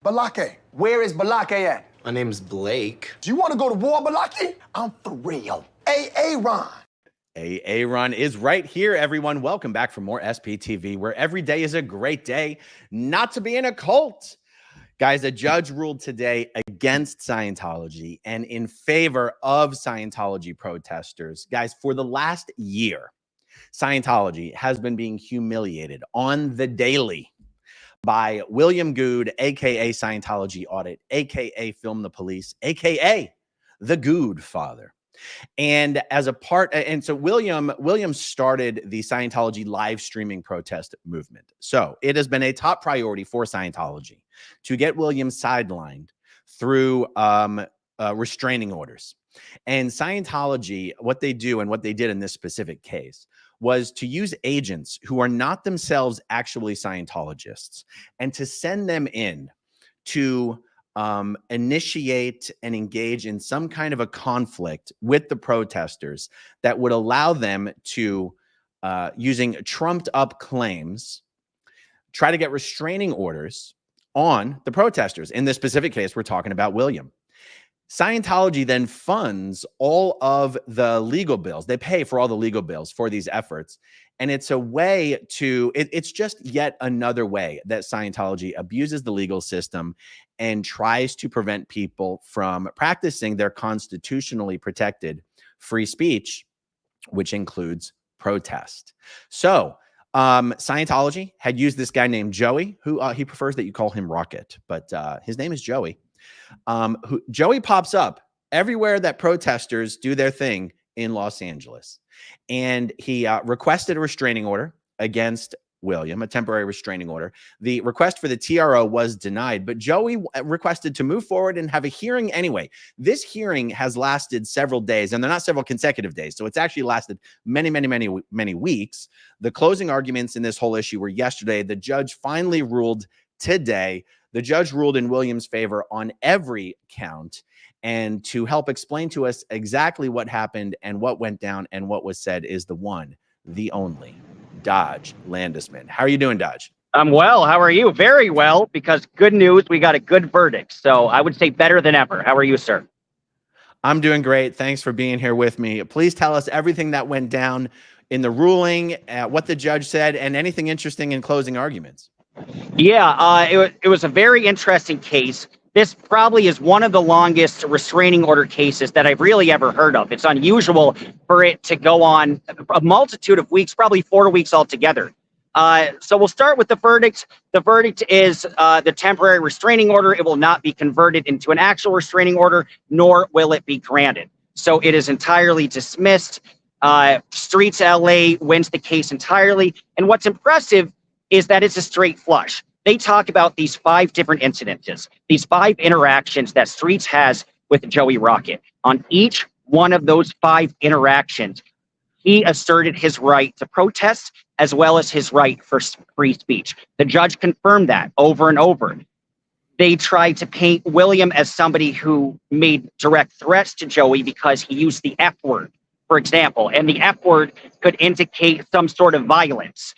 Balake. Where is Balake at? My name's Blake. Do you want to go to war, Balake? I'm for real. Ron. Ron is right here, everyone. Welcome back for more SPTV, where every day is a great day not to be in a cult. Guys, a judge ruled today against Scientology and in favor of Scientology protesters. Guys, for the last year, Scientology has been being humiliated on the daily by William Good, a.k.a. Scientology Audit, a.k.a. Film the Police, a.k.a. the Good Father. And as a part, and so William started the Scientology live streaming protest movement. So it has been a top priority for Scientology to get William sidelined through restraining orders. And Scientology, what they do and what they did in this specific case was to use agents who are not themselves actually Scientologists and to send them in to initiate and engage in some kind of a conflict with the protesters that would allow them to, using trumped up claims, try to get restraining orders on the protesters. In this specific case, we're talking about William. Scientology then funds all of the legal bills. They pay for all the legal bills for these efforts. And it's a way to, it's just yet another way that Scientology abuses the legal system and tries to prevent people from practicing their constitutionally protected free speech, which includes protest. So Scientology had used this guy named Joey, who he prefers that you call him Rocket, but his name is Joey. Joey pops up everywhere that protesters do their thing in Los Angeles. And he requested a restraining order against William, a temporary restraining order. The request for the TRO was denied, but Joey requested to move forward and have a hearing anyway. This hearing has lasted several days, and they're not several consecutive days. So it's actually lasted many weeks. The closing arguments in this whole issue were yesterday. The judge finally ruled today. The judge ruled in William's favor on every count. And to help explain to us exactly what happened and what went down and what was said is the one, the only, Dodge Landesman. How are you doing, Dodge? I'm well. How are you? Very well, because good news, we got a good verdict. So I would say better than ever. How are you, sir? I'm doing great. Thanks for being here with me. Please tell us everything that went down in the ruling, what the judge said, and anything interesting in closing arguments. Yeah, it was a very interesting case. This probably is one of the longest restraining order cases that I've really ever heard of. It's unusual for it to go on a multitude of weeks, probably 4 weeks altogether. So we'll start with the verdict. The verdict is the temporary restraining order. It will not be converted into an actual restraining order, nor will it be granted. So it is entirely dismissed. StreetsLA wins the case entirely. And what's impressive is that it's a straight flush. They talk about these 5 different incidences, these 5 interactions that Streets has with Joey Rocket. On each one of those 5 interactions, he asserted his right to protest as well as his right for free speech. The judge confirmed that over and over. They tried to paint William as somebody who made direct threats to Joey because he used the F word, for example, and the F word could indicate some sort of violence.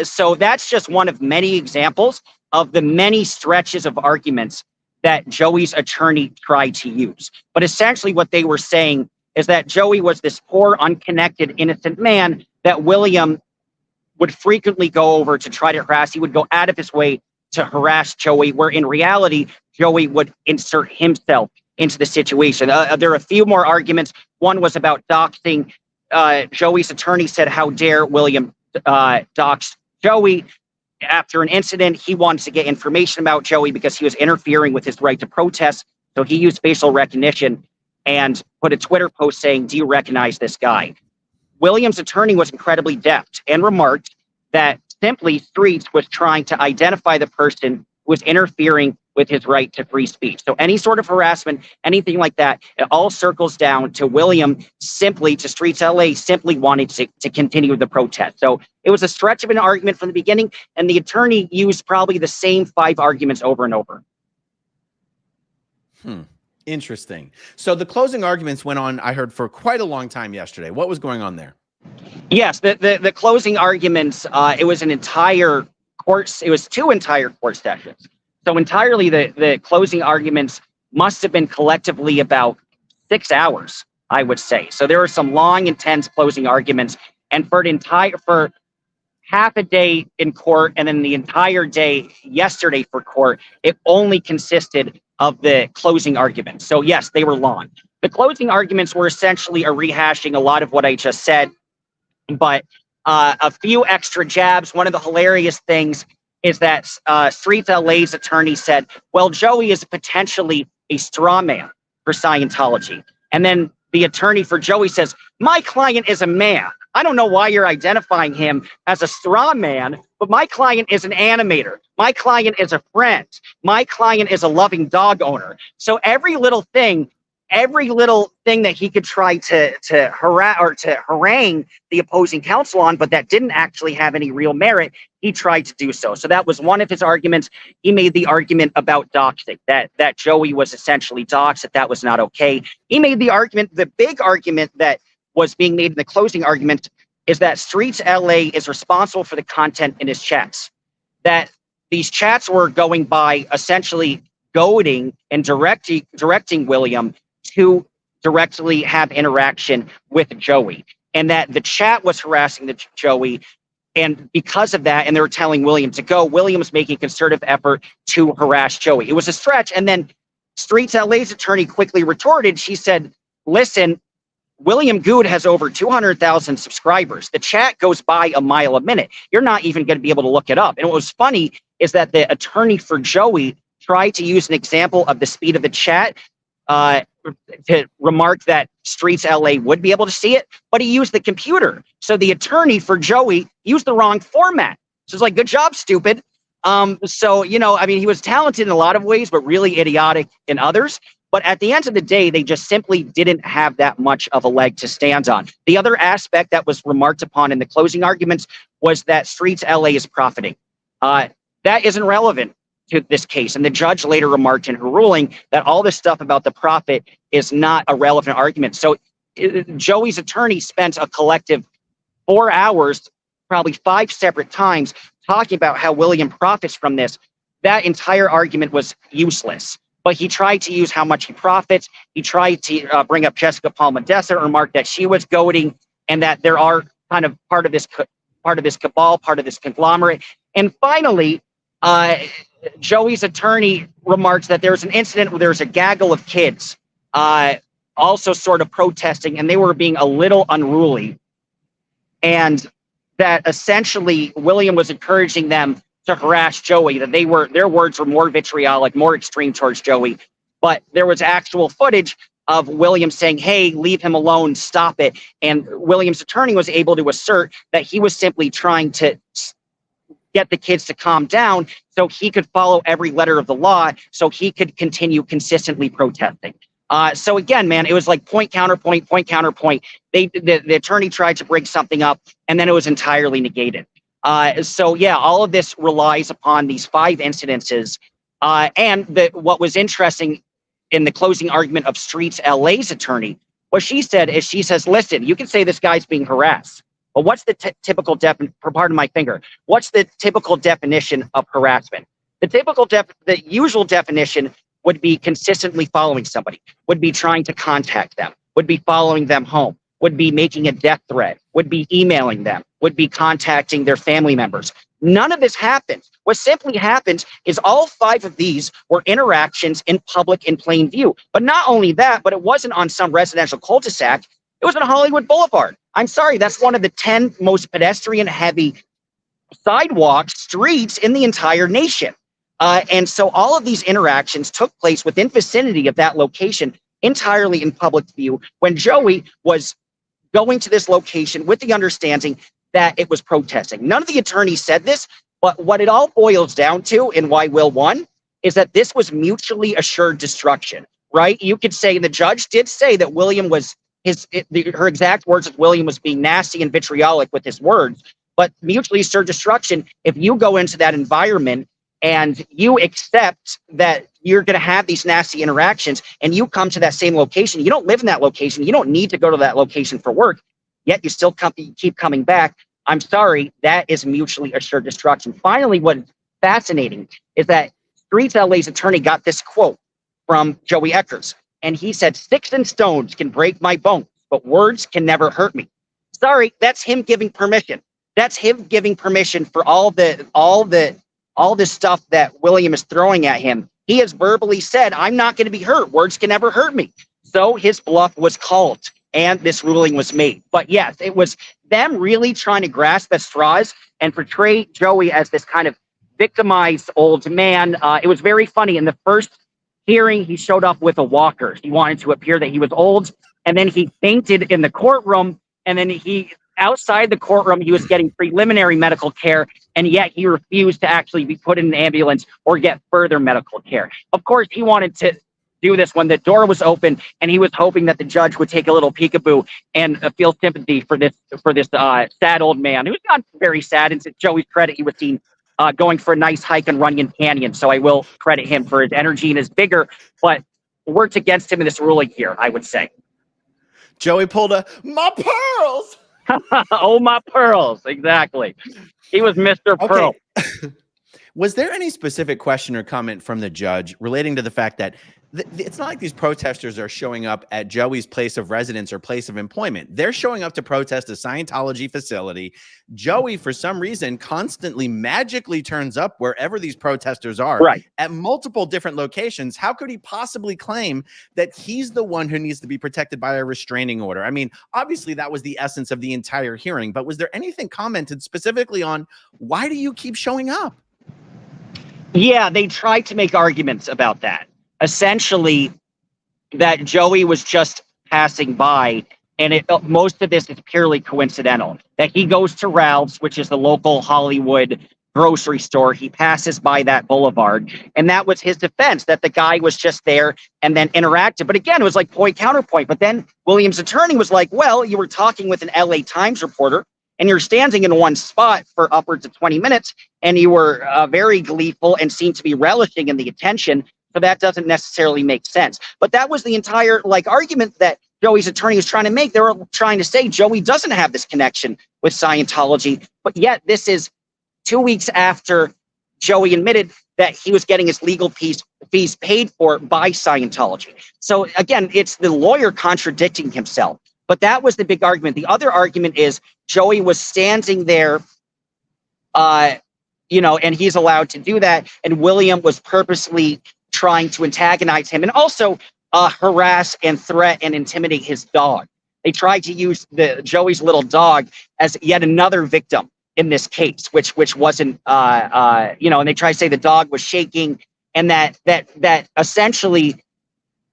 So that's just one of many examples of the many stretches of arguments that Joey's attorney tried to use. But essentially what they were saying is that Joey was this poor, unconnected, innocent man that William would frequently go over to try to harass. He would go out of his way to harass Joey, where in reality, Joey would insert himself into the situation. There are a few more arguments. One was about doxing. Joey's attorney said, "How dare William doxed Joey." After an incident, he wanted to get information about Joey because he was interfering with his right to protest. So he used facial recognition and put a Twitter post saying, "Do you recognize this guy?" William's attorney was incredibly deft and remarked that simply Streets was trying to identify the person who was interfering with his right to free speech. So any sort of harassment, anything like that, it all circles down to William simply, to StreetsLA, simply wanting to continue the protest. So it was a stretch of an argument from the beginning, and the attorney used probably the same 5 arguments over and over. Interesting. So the closing arguments went on, I heard, for quite a long time yesterday. What was going on there? Yes, the closing arguments, it was an entire court, it was 2 entire court sessions. So entirely the closing arguments must have been collectively about 6 hours, I would say. So there were some long, intense closing arguments, and for half a day in court and then the entire day yesterday for court, it only consisted of the closing arguments. So yes, they were long. The closing arguments were essentially a rehashing a lot of what I just said, but a few extra jabs. One of the hilarious things is that StreetsLA's attorney said, well, Joey is potentially a straw man for Scientology. And then the attorney for Joey says, my client is a man. I don't know why you're identifying him as a straw man, but my client is an animator. My client is a friend. My client is a loving dog owner. So every little thing that he could try to harass or to harangue the opposing counsel on, but that didn't actually have any real merit, he tried to do so. So that was one of his arguments. He made the argument about doxing, that Joey was essentially doxed, that was not okay. He made the argument, the big argument that was being made in the closing argument is that StreetsLA is responsible for the content in his chats. That these chats were going by essentially goading and directing William to directly have interaction with Joey. And that the chat was harassing the Joey. And because of that, and they were telling William to go, William was making a concerted effort to harass Joey. It was a stretch. And then StreetsLA's attorney quickly retorted. She said, listen, William Good has over 200,000 subscribers. The chat goes by a mile a minute. You're not even going to be able to look it up. And what was funny is that the attorney for Joey tried to use an example of the speed of the chat to remark that StreetsLA would be able to see it, but he used the computer. So the attorney for Joey used the wrong format. So it's like, good job, stupid. So, you know, I mean, he was talented in a lot of ways, but really idiotic in others. But at the end of the day, they just simply didn't have that much of a leg to stand on. The other aspect that was remarked upon in the closing arguments was that StreetsLA is profiting. That isn't relevant to this case. And the judge later remarked in her ruling that all this stuff about the profit is not a relevant argument. So Joey's attorney spent a collective 4 hours, probably 5 separate times, talking about how William profits from this. That entire argument was useless. But he tried to use how much he profits. He tried to bring up Jessica Palma-Dessa, remarked that she was goading, and that there are kind of part of this cabal, part of this conglomerate. And finally, Joey's attorney remarks that there's an incident where there's a gaggle of kids also sort of protesting, and they were being a little unruly. And that essentially William was encouraging them to harass Joey, that their words were more vitriolic, more extreme towards Joey. But there was actual footage of William saying, hey, leave him alone, stop it. And William's attorney was able to assert that he was simply trying to get the kids to calm down so he could follow every letter of the law, so he could continue consistently protesting. So again, man, it was like point, counterpoint, point, counterpoint. The attorney tried to break something up, and then it was entirely negated. So yeah, all of this relies upon these 5 incidences. And what was interesting in the closing argument of StreetsLA's attorney, what she said is, she says, listen, you can say this guy's being harassed, but what's the typical what's the typical definition of harassment? The usual definition would be consistently following somebody, would be trying to contact them, would be following them home, would be making a death threat, would be emailing them, would be contacting their family members. None of this happens. What simply happens is all 5 of these were interactions in public in plain view. But not only that, but it wasn't on some residential cul-de-sac. It was on Hollywood Boulevard. I'm sorry, that's one of the 10 most pedestrian-heavy sidewalk streets in the entire nation. And so all of these interactions took place within vicinity of that location, entirely in public view, when Joey was going to this location with the understanding that it was protesting. None of the attorneys said this, but what it all boils down to, and why Will won, is that this was mutually assured destruction, right? You could say, the judge did say that William was, her exact words of William was being nasty and vitriolic with his words, but mutually assured destruction, if you go into that environment and you accept that you're going to have these nasty interactions and you come to that same location, you don't live in that location, you don't need to go to that location for work, yet you still keep coming back. I'm sorry, that is mutually assured destruction. Finally, what's fascinating is that StreetsLA's attorney got this quote from Joey Eckers, and he said, "Sticks and stones can break my bones, but words can never hurt me." Sorry, that's him giving permission. That's him giving permission for all this stuff that William is throwing at him. He has verbally said, "I'm not going to be hurt. Words can never hurt me." So his bluff was called, and this ruling was made. But yes, it was them really trying to grasp at straws and portray Joey as this kind of victimized old man. It was very funny. In the first hearing, he showed up with a walker. He wanted to appear that he was old, and then he fainted in the courtroom, and then outside the courtroom, he was getting preliminary medical care, and yet he refused to actually be put in an ambulance or get further medical care. Of course, he wanted to do this when the door was open, and he was hoping that the judge would take a little peekaboo and feel sympathy for this sad old man who's not very sad. And to Joey's credit, he was seen going for a nice hike in Runyon Canyon, so I will credit him for his energy and his vigor, but worked against him in this ruling here, I would say. Joey pulled a "my pearls." Oh, my pearls. Exactly. He was Mr. Pearl. Was there any specific question or comment from the judge relating to the fact that it's not like these protesters are showing up at Joey's place of residence or place of employment? They're showing up to protest a Scientology facility. Joey, for some reason, constantly magically turns up wherever these protesters are, right, at multiple different locations. How could he possibly claim that he's the one who needs to be protected by a restraining order? I mean, obviously that was the essence of the entire hearing, but was there anything commented specifically on why do you keep showing up? Yeah, they tried to make arguments about that. Essentially, that Joey was just passing by, and most of this is purely coincidental. That he goes to Ralph's, which is the local Hollywood grocery store. He passes by that boulevard, and that was his defense, that the guy was just there and then interacted. But again, it was like point counterpoint. But then William's attorney was like, well, you were talking with an LA Times reporter, and you're standing in one spot for upwards of 20 minutes, and you were very gleeful and seemed to be relishing in the attention. So that doesn't necessarily make sense. But that was the entire argument that Joey's attorney was trying to make. They were trying to say Joey doesn't have this connection with Scientology, but yet this is 2 weeks after Joey admitted that he was getting his legal fees paid for by Scientology. So again, it's the lawyer contradicting himself. But that was the big argument. The other argument is Joey was standing there, and he's allowed to do that. And William was purposely trying to antagonize him and also harass and threat and intimidate his dog. They tried to use Joey's little dog as yet another victim in this case, which wasn't, and they try to say the dog was shaking, and that essentially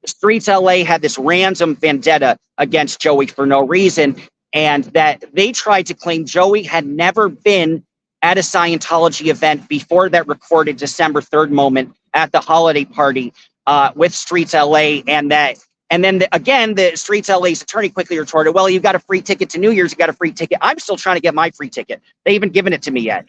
StreetsLA had this random vendetta against Joey for no reason, and that they tried to claim Joey had never been at a Scientology event before that recorded December 3rd moment at the holiday party with StreetsLA, and then the StreetsLA's attorney quickly retorted, well, you got a free ticket to New Year's, you got a free ticket. I'm still trying to get my free ticket. They haven't given it to me yet.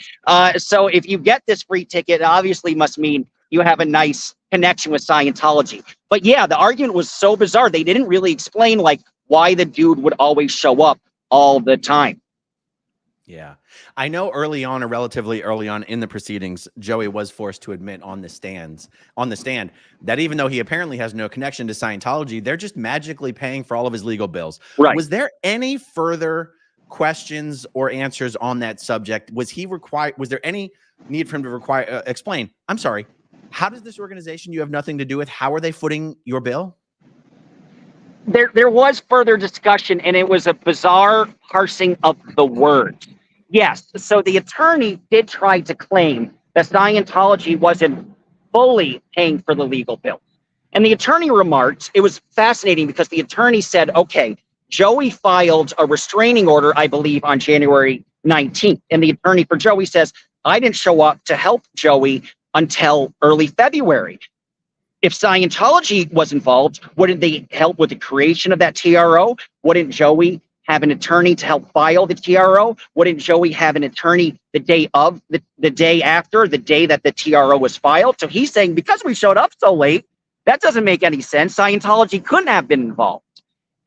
So if you get this free ticket, it obviously must mean you have a nice connection with Scientology. But yeah, the argument was so bizarre. They didn't really explain why the dude would always show up all the time. Yeah. I know relatively early on in the proceedings, Joey was forced to admit on the stand that even though he apparently has no connection to Scientology, they're just magically paying for all of his legal bills. Right. Was there any further questions or answers on that subject? Was there any need for him to explain, I'm sorry, how does this organization you have nothing to do with, how are they footing your bill? There was further discussion, and it was a bizarre parsing of the words. Yes, so the attorney did try to claim that Scientology wasn't fully paying for the legal bills. And the attorney remarked, it was fascinating because the attorney said, okay, Joey filed a restraining order, I believe, on January 19th. And the attorney for Joey says, I didn't show up to help Joey until early February. If Scientology was involved, wouldn't they help with the creation of that TRO? Wouldn't Joey have an attorney to help file the TRO? Wouldn't Joey have an attorney the day of, the day after, the day that the TRO was filed? So he's saying, because we showed up so late, that doesn't make any sense. Scientology couldn't have been involved.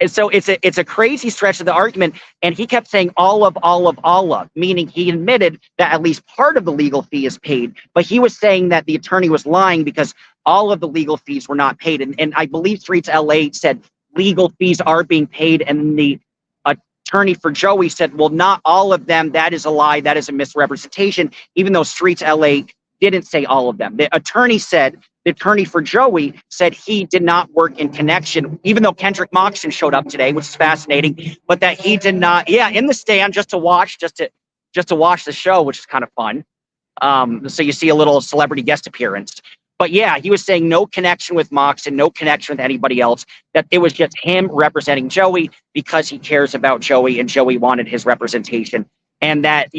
And so it's a crazy stretch of the argument. And he kept saying all of, meaning he admitted that at least part of the legal fee is paid. But he was saying that the attorney was lying because all of the legal fees were not paid. And I believe StreetsLA said legal fees are being paid. And the attorney for Joey said, well, not all of them. That is a lie. That is a misrepresentation, even though StreetsLA didn't say all of them. The attorney for Joey said he did not work in connection, even though Kendrick Moxon showed up today, which is fascinating, but that he did not, in the stand just to watch the show, which is kind of fun. So you see a little celebrity guest appearance. But yeah, he was saying no connection with Moxon, no connection with anybody else, that it was just him representing Joey because he cares about Joey and Joey wanted his representation. And that,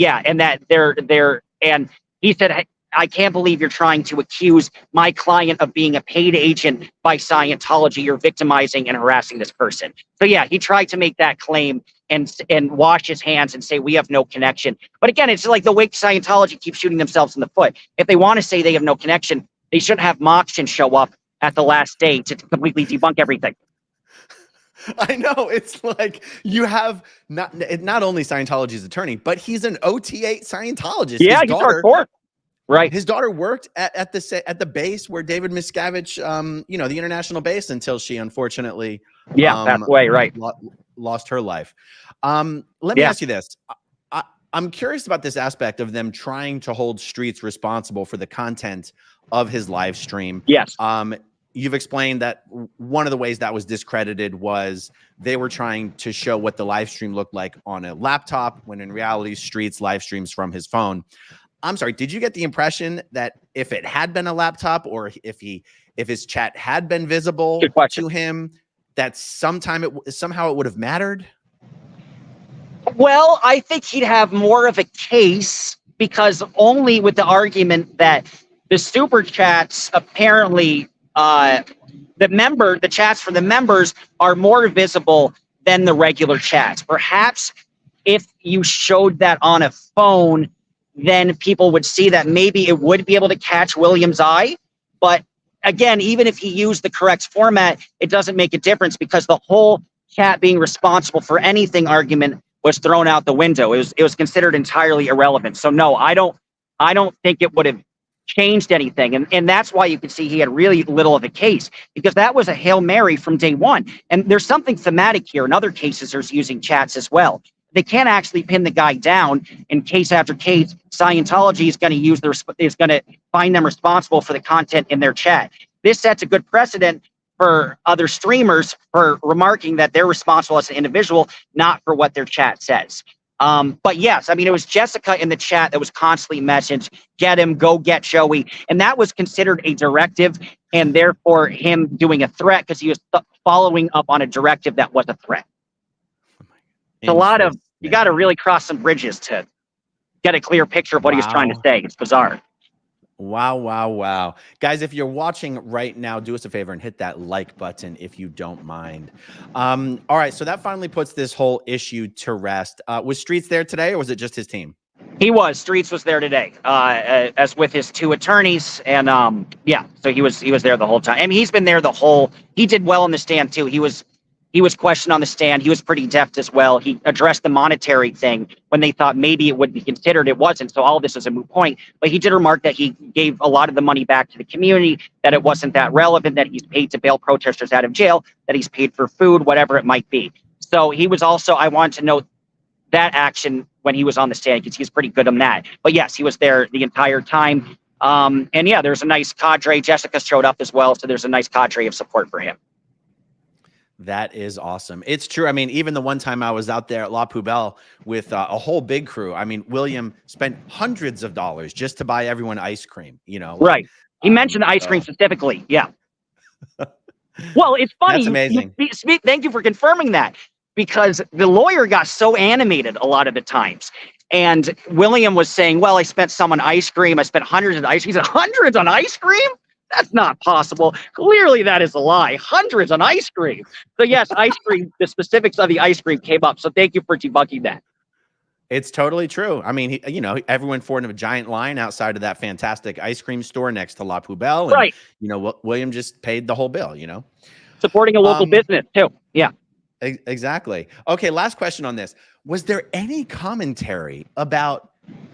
and he said, I can't believe you're trying to accuse my client of being a paid agent by Scientology. You're victimizing and harassing this person. So yeah, he tried to make that claim and wash his hands and say we have no connection. But again, it's like the way Scientology keeps shooting themselves in the foot. If they want to say they have no connection, they shouldn't have Moxon show up at the last day to completely debunk everything. I know, it's like you have not only Scientology's attorney, but he's an OT8 Scientologist. Yeah, he's hardcore. Right. His daughter worked at the base where David Miscavige, the international base, until she unfortunately passed away, right. Lost her life. Let me ask you this. I'm curious about this aspect of them trying to hold Streets responsible for the content of his live stream. Yes. You've explained that one of the ways that was discredited was they were trying to show what the live stream looked like on a laptop, when in reality Streets live streams from his phone. I'm sorry, did you get the impression that if it had been a laptop, or if his chat had been visible to him, that somehow it would have mattered? Well, I think he'd have more of a case, because only with the argument that the super chats apparently the chats for the members are more visible than the regular chats. Perhaps if you showed that on a phone, then people would see that maybe it would be able to catch William's eye. But again, even if he used the correct format, it doesn't make a difference, because the whole chat being responsible for anything argument was thrown out the window. It was considered entirely irrelevant. So no, I don't think it would have changed anything. And that's why you can see he had really little of a case, because that was a Hail Mary from day one. And there's something thematic here. In other cases, there's using chats as well. They can't actually pin the guy down. In case after case, Scientology is going to find them responsible for the content in their chat. This sets a good precedent for other streamers for remarking that they're responsible as an individual, not for what their chat says. But yes, I mean, it was Jessica in the chat that was constantly messaged, get him, go get Joey. And that was considered a directive, and therefore him doing a threat, because he was following up on a directive that was a threat. It's a lot of, you got to really cross some bridges to get a clear picture of what he was trying to say. It's bizarre. Wow. Guys, if you're watching right now, do us a favor and hit that like button if you don't mind. All right, so that finally puts this whole issue to rest. Was Streets there today, or was it just his team? He was. Streets was there today, as with his two attorneys. And so he was there the whole time. I mean, he's been there he did well on the stand too. He was questioned on the stand. He was pretty deft as well. He addressed the monetary thing when they thought maybe it would be considered. It wasn't. So all of this is a moot point. But he did remark that he gave a lot of the money back to the community, that it wasn't that relevant, that he's paid to bail protesters out of jail, that he's paid for food, whatever it might be. So he was also, I wanted to note that action when he was on the stand, because he's pretty good on that. But yes, he was there the entire time. And yeah, there's a nice cadre. Jessica showed up as well. So there's a nice cadre of support for him. That is awesome. It's true. I mean, even the one time I was out there at La Poubelle with a whole big crew, I mean, William spent hundreds of dollars just to buy everyone ice cream, Right. He mentioned the ice cream specifically. Yeah. Well, it's funny. That's amazing. Thank you for confirming that, because the lawyer got so animated a lot of the times. And William was saying, well, I spent some on ice cream. I spent hundreds on ice cream. He said, hundreds on ice cream? That's not possible. Clearly, that is a lie. Hundreds on ice cream. So yes, ice cream, the specifics of the ice cream came up. So thank you for debunking that. It's totally true. I mean, everyone formed a giant line outside of that fantastic ice cream store next to La Poubelle. And, right. William just paid the whole bill, Supporting a local business too. Yeah. Exactly. Okay, last question on this. Was there any commentary about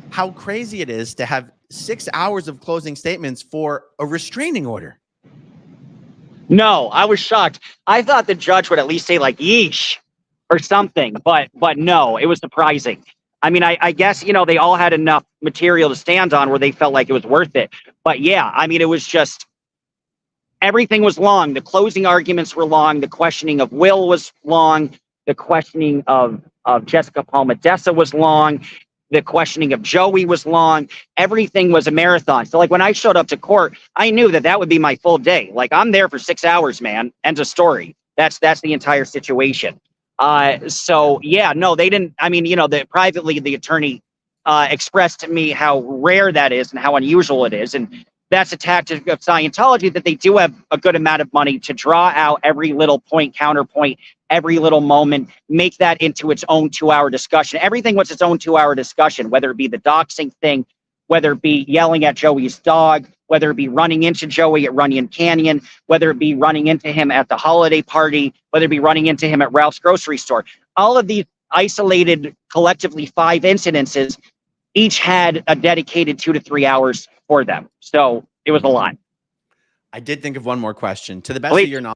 how crazy it is to have 6 hours of closing statements for a restraining order? No, I was shocked. I thought the judge would at least say like "yeesh" or something, but no, it was surprising. I mean, I guess they all had enough material to stand on where they felt like it was worth it. But yeah, I mean, it was just everything was long. The closing arguments were long. The questioning of Will was long. The questioning of Jessica Palmadessa was long. The questioning of Joey was long. Everything was a marathon. So like when I showed up to court, I knew that would be my full day. Like I'm there for 6 hours, man. End of story. That's the entire situation. So yeah, no, they didn't. I mean, privately, the attorney expressed to me how rare that is and how unusual it is. And that's a tactic of Scientology, that they do have a good amount of money to draw out every little point, counterpoint, every little moment, make that into its own 2-hour discussion. Everything was its own 2-hour discussion, whether it be the doxing thing, whether it be yelling at Joey's dog, whether it be running into Joey at Runyon Canyon, whether it be running into him at the holiday party, whether it be running into him at Ralph's grocery store. All of these isolated, collectively 5 incidences, each had a dedicated 2 to 3 hours for them. So it was a lot. I did think of one more question. To the best of your knowledge,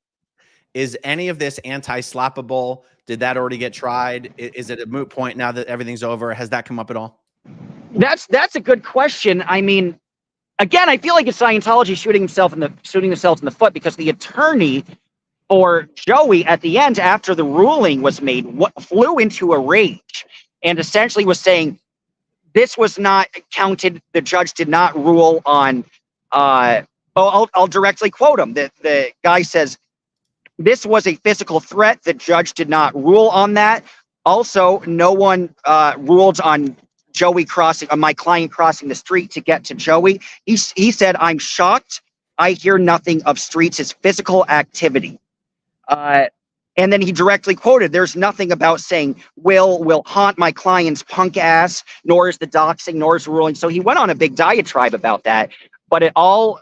is any of this anti-slappable? Did that already get tried? Is it a moot point now that everything's over? Has that come up at all? That's a good question. I mean, again, I feel like it's Scientology shooting themselves in the foot, because the attorney for Joey at the end, after the ruling was made, flew into a rage and essentially was saying this was not counted. The judge did not rule on. I'll directly quote him. The guy says, "This was a physical threat. The judge did not rule on that. Also, no one ruled on Joey on my client crossing the street to get to Joey." He said, "I'm shocked. I hear nothing of Streets' physical activity." And then he directly quoted, "There's nothing about saying will haunt my client's punk ass, nor is the doxing, nor is the ruling." So he went on a big diatribe about that, but it all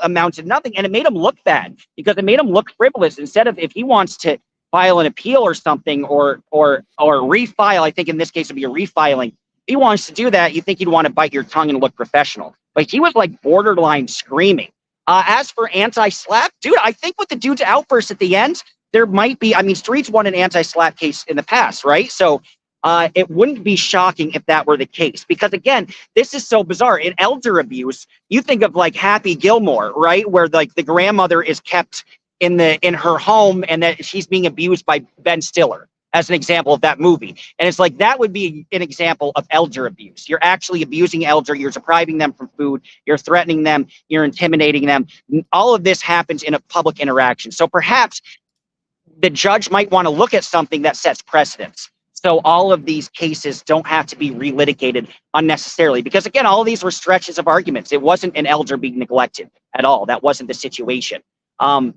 amounted to nothing, and it made him look bad, because it made him look frivolous. Instead of, if he wants to file an appeal or something, or refile, I think in this case it'd be a refiling. If he wants to do that, you think he'd want to bite your tongue and look professional. But he was like borderline screaming. As for anti-SLAPP, dude, I think with the dude's outburst at the end, there might be, I mean, Streets won an anti-SLAPP case in the past, right? So it wouldn't be shocking if that were the case, because again, this is so bizarre. In elder abuse, you think of like Happy Gilmore, right? Where like the grandmother is kept in her home and that she's being abused by Ben Stiller, as an example of that movie. And it's like, that would be an example of elder abuse. You're actually abusing elder, you're depriving them from food, you're threatening them, you're intimidating them. All of this happens in a public interaction. So perhaps the judge might want to look at something that sets precedents. So all of these cases don't have to be relitigated unnecessarily, because again, all of these were stretches of arguments. It wasn't an elder being neglected at all. That wasn't the situation.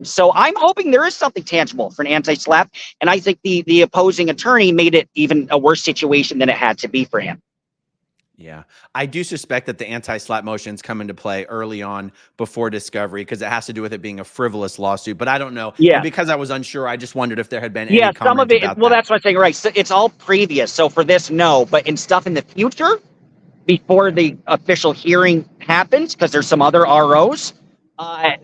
So I'm hoping there is something tangible for an anti-SLAPP, and I think the opposing attorney made it even a worse situation than it had to be for him. Yeah, I do suspect that the anti-SLAPP motions come into play early on before discovery, because it has to do with it being a frivolous lawsuit. But I don't know. Yeah. And because I was unsure, I just wondered if there had been any some of it. about well, that. that's what I'm saying. Right. So it's all previous. So for this, no. But in stuff in the future, before the official hearing happens, because there's some other ROs,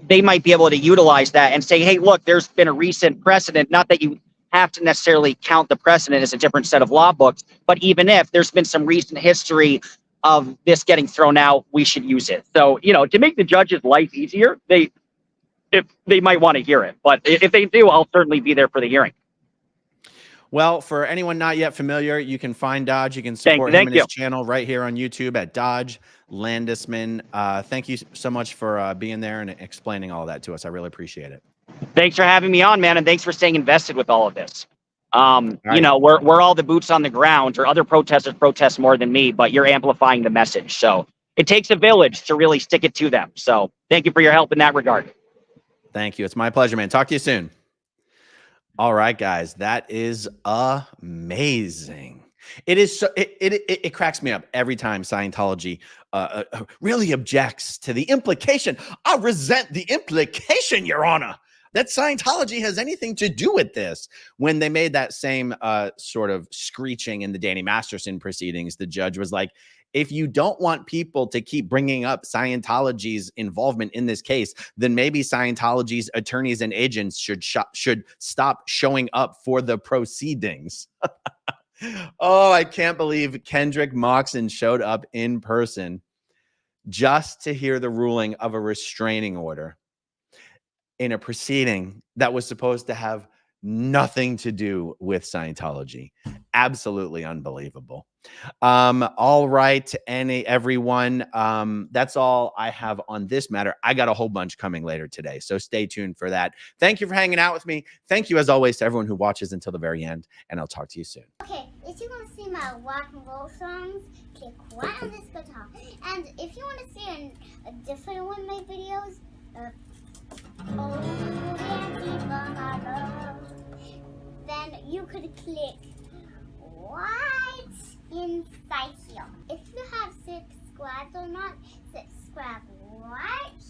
they might be able to utilize that and say, hey, look, there's been a recent precedent. Not that you have to necessarily count the precedent as a different set of law books, but even if there's been some recent history of this getting thrown out, we should use it. So, to make the judge's life easier, they might want to hear it. But if they do, I'll certainly be there for the hearing. Well, for anyone not yet familiar, you can find Dodge. You can support him and his channel right here on YouTube at dodgelandesman. Thank you so much for being there and explaining all that to us. I really appreciate it. Thanks for having me on, man, and thanks for staying invested with all of this. Right. We're all the boots on the ground, or other protesters protest more than me, but you're amplifying the message. So it takes a village to really stick it to them. So thank you for your help in that regard. Thank you. It's my pleasure, man. Talk to you soon. All right, guys, that is amazing. It is so it cracks me up every time Scientology really objects to the implication. I resent the implication, Your Honor. that Scientology has anything to do with this. When they made that same sort of screeching in the Danny Masterson proceedings, the judge was like, if you don't want people to keep bringing up Scientology's involvement in this case, then maybe Scientology's attorneys and agents should stop showing up for the proceedings. Oh, I can't believe Kendrick Moxon showed up in person just to hear the ruling of a restraining order in a proceeding that was supposed to have nothing to do with Scientology. Absolutely unbelievable. All right, everyone. That's all I have on this matter. I got a whole bunch coming later today, so stay tuned for that. Thank you for hanging out with me. Thank you, as always, to everyone who watches until the very end, and I'll talk to you soon. Okay, if you want to see my rock and roll songs, click right on this guitar. And if you want to see a different one of my videos, then you could click right inside here. If you have subscribed or not, subscribe right